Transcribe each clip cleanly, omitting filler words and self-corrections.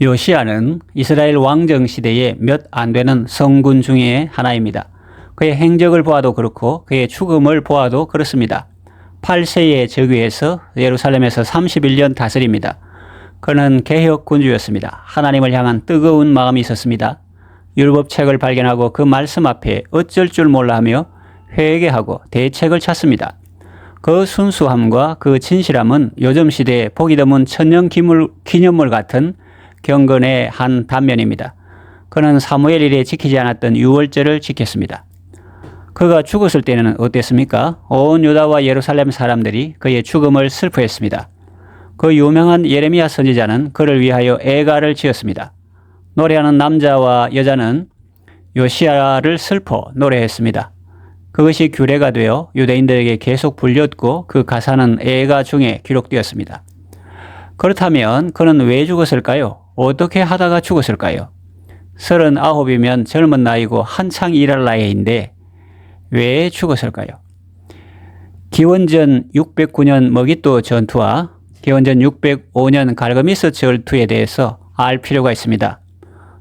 요시야는 이스라엘 왕정 시대에 몇 안 되는 성군 중에 하나입니다. 그의 행적을 보아도 그렇고 그의 죽음을 보아도 그렇습니다. 8세에 즉위해서 예루살렘에서 31년 다스립니다. 그는 개혁 군주였습니다. 하나님을 향한 뜨거운 마음이 있었습니다. 율법책을 발견하고 그 말씀 앞에 어쩔 줄 몰라 하며 회개하고 대책을 찾습니다. 그 순수함과 그 진실함은 요즘 시대에 보기 드문 천년 기념물 같은 경건의 한 단면입니다. 그는 사무엘 일에 지키지 않았던 유월절을 지켰습니다. 그가 죽었을 때는 어땠습니까? 온 유다와 예루살렘 사람들이 그의 죽음을 슬퍼했습니다. 그 유명한 예레미야 선지자는 그를 위하여 애가를 지었습니다. 노래하는 남자와 여자는 요시야를 슬퍼 노래했습니다. 그것이 규례가 되어 유대인들에게 계속 불렸고 그 가사는 애가 중에 기록되었습니다. 그렇다면 그는 왜 죽었을까요? 어떻게 하다가 죽었을까요? 39이면 젊은 나이고 한창 일할 나이인데 왜 죽었을까요? 기원전 609년 머깃도 전투와 기원전 605년 갈그미스 전투에 대해서 알 필요가 있습니다.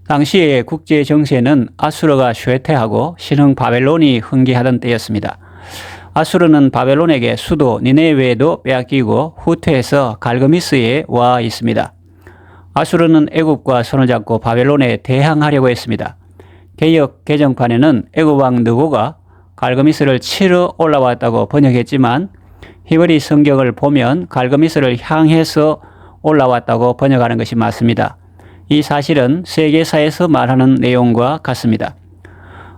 당시의 국제 정세는 아수르가 쇠퇴하고 신흥 바벨론이 흥기하던 때였습니다. 아수르는 바벨론에게 수도 니네웨도 빼앗기고 후퇴해서 갈그미스에 와 있습니다. 아수르는 애굽과 손을 잡고 바벨론에 대항하려고 했습니다. 개역 개정판에는 애굽 왕 느고가 갈그미스를 치러 올라왔다고 번역했지만 히브리 성경을 보면 갈그미스를 향해서 올라왔다고 번역하는 것이 맞습니다. 이 사실은 세계사에서 말하는 내용과 같습니다.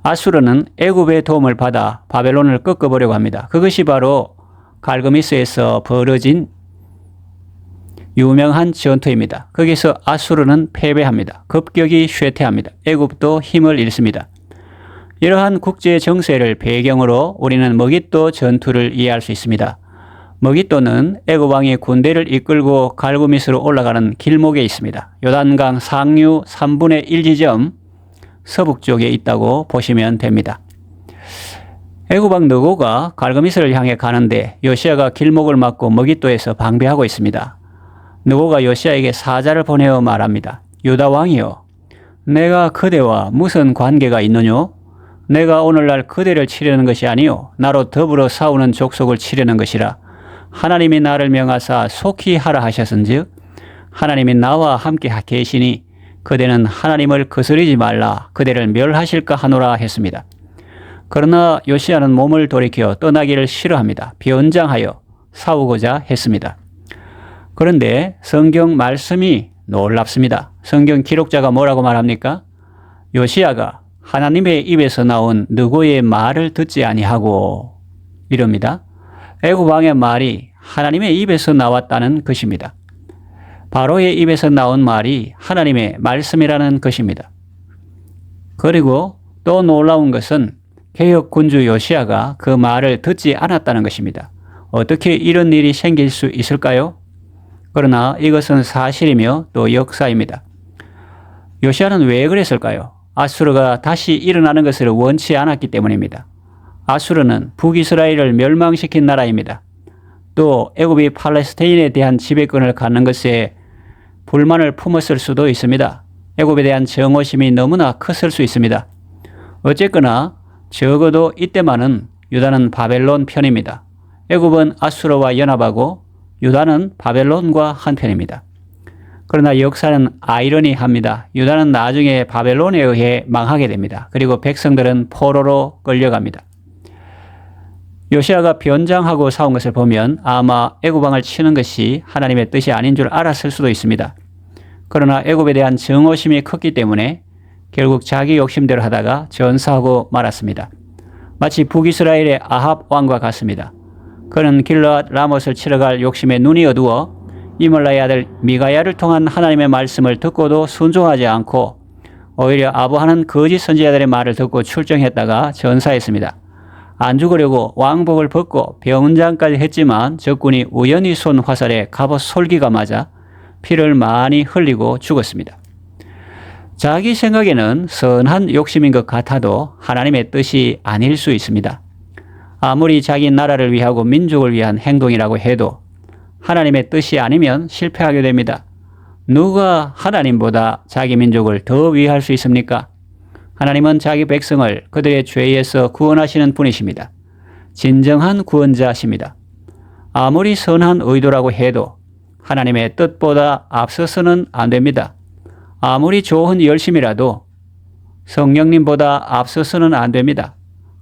아수르는 애굽의 도움을 받아 바벨론을 꺾어보려고 합니다. 그것이 바로 갈그미스에서 벌어진 유명한 전투입니다. 거기서 아수르는 패배합니다. 급격히 쇠퇴합니다. 애굽도 힘을 잃습니다. 이러한 국제 정세를 배경으로 우리는 머깃도 전투를 이해할 수 있습니다. 머깃도는 애굽 왕이 군대를 이끌고 갈그미스로 올라가는 길목에 있습니다. 요단강 상류 3분의 1 지점 서북쪽에 있다고 보시면 됩니다. 애굽 왕 느고가 갈그미스를 향해 가는데 요시야가 길목을 막고 머깃도에서 방비하고 있습니다. 느고가 요시야에게 사자를 보내어 말합니다. 유다 왕이여, 내가 그대와 무슨 관계가 있느뇨? 내가 오늘날 그대를 치려는 것이 아니요 나로 더불어 싸우는 족속을 치려는 것이라. 하나님이 나를 명하사 속히 하라 하셨은즉 하나님이 나와 함께 계시니 그대는 하나님을 거스르지 말라 그대를 멸하실까 하노라 했습니다. 그러나 요시야는 몸을 돌이켜 떠나기를 싫어합니다. 변장하여 싸우고자 했습니다. 그런데 성경 말씀이 놀랍습니다. 성경 기록자가 뭐라고 말합니까? 요시야가 하나님의 입에서 나온 느고의 말을 듣지 아니하고 이럽니다. 애굽 왕의 말이 하나님의 입에서 나왔다는 것입니다. 바로의 입에서 나온 말이 하나님의 말씀이라는 것입니다. 그리고 또 놀라운 것은 개혁 군주 요시야가 그 말을 듣지 않았다는 것입니다. 어떻게 이런 일이 생길 수 있을까요? 그러나 이것은 사실이며 또 역사입니다. 요시야는 왜 그랬을까요? 아수르가 다시 일어나는 것을 원치 않았기 때문입니다. 아수르는 북이스라엘을 멸망시킨 나라입니다. 또 애굽이 팔레스타인에 대한 지배권을 갖는 것에 불만을 품었을 수도 있습니다. 애굽에 대한 정오심이 너무나 컸을 수 있습니다. 어쨌거나 적어도 이때만은 유다는 바벨론 편입니다. 애굽은 아수르와 연합하고 유다는 바벨론과 한편입니다. 그러나 역사는 아이러니합니다. 유다는 나중에 바벨론에 의해 망하게 됩니다. 그리고 백성들은 포로로 끌려갑니다. 요시야가 변장하고 싸운 것을 보면 아마 애굽 왕을 치는 것이 하나님의 뜻이 아닌 줄 알았을 수도 있습니다. 그러나 애굽에 대한 정오심이 컸기 때문에 결국 자기 욕심대로 하다가 전사하고 말았습니다. 마치 북이스라엘의 아합 왕과 같습니다. 그는 길르앗 라못을 치러 갈 욕심에 눈이 어두워 이몰라의 아들 미가야를 통한 하나님의 말씀을 듣고도 순종하지 않고 오히려 아부하는 거짓 선지자들의 말을 듣고 출정했다가 전사했습니다. 안 죽으려고 왕복을 벗고 병장까지 했지만 적군이 우연히 쏜 화살에 갑옷 솔기가 맞아 피를 많이 흘리고 죽었습니다. 자기 생각에는 선한 욕심인 것 같아도 하나님의 뜻이 아닐 수 있습니다. 아무리 자기 나라를 위하고 민족을 위한 행동이라고 해도 하나님의 뜻이 아니면 실패하게 됩니다. 누가 하나님보다 자기 민족을 더 위할 수 있습니까? 하나님은 자기 백성을 그들의 죄에서 구원하시는 분이십니다. 진정한 구원자십니다. 아무리 선한 의도라고 해도 하나님의 뜻보다 앞서서는 안 됩니다. 아무리 좋은 열심이라도 성령님보다 앞서서는 안 됩니다.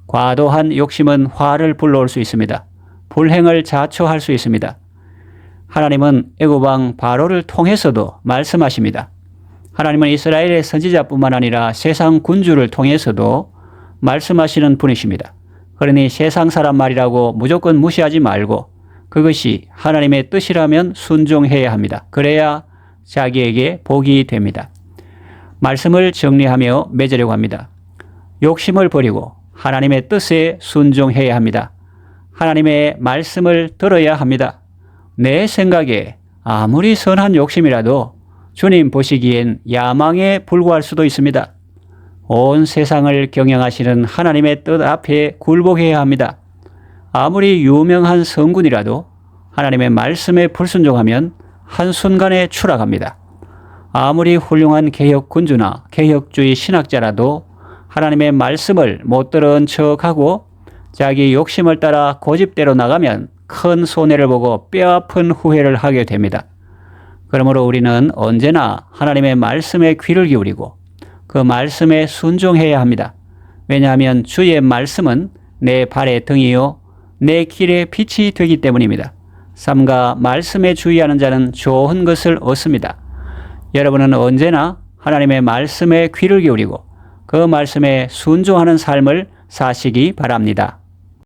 과도한 욕심은 화를 불러올 수 있습니다. 불행을 자초할 수 있습니다. 하나님은 애굽 왕 바로를 통해서도 말씀하십니다. 하나님은 이스라엘의 선지자뿐만 아니라 세상 군주를 통해서도 말씀하시는 분이십니다. 그러니 세상 사람 말이라고 무조건 무시하지 말고 그것이 하나님의 뜻이라면 순종해야 합니다. 그래야 자기에게 복이 됩니다. 말씀을 정리하며 맺으려고 합니다. 욕심을 버리고 하나님의 뜻에 순종해야 합니다. 하나님의 말씀을 들어야 합니다. 내 생각에 아무리 선한 욕심이라도 주님 보시기엔 야망에 불과할 수도 있습니다. 온 세상을 경영하시는 하나님의 뜻 앞에 굴복해야 합니다. 아무리 유명한 성군이라도 하나님의 말씀에 불순종하면 한순간에 추락합니다. 아무리 훌륭한 개혁군주나 개혁주의 신학자라도 하나님의 말씀을 못 들은 척하고 자기 욕심을 따라 고집대로 나가면 큰 손해를 보고 뼈아픈 후회를 하게 됩니다. 그러므로 우리는 언제나 하나님의 말씀에 귀를 기울이고 그 말씀에 순종해야 합니다. 왜냐하면 주의 말씀은 내 발의 등이요 내 길의 빛이 되기 때문입니다. 삼가 말씀에 주의하는 자는 좋은 것을 얻습니다. 여러분은 언제나 하나님의 말씀에 귀를 기울이고 그 말씀에 순종하는 삶을 사시기 바랍니다.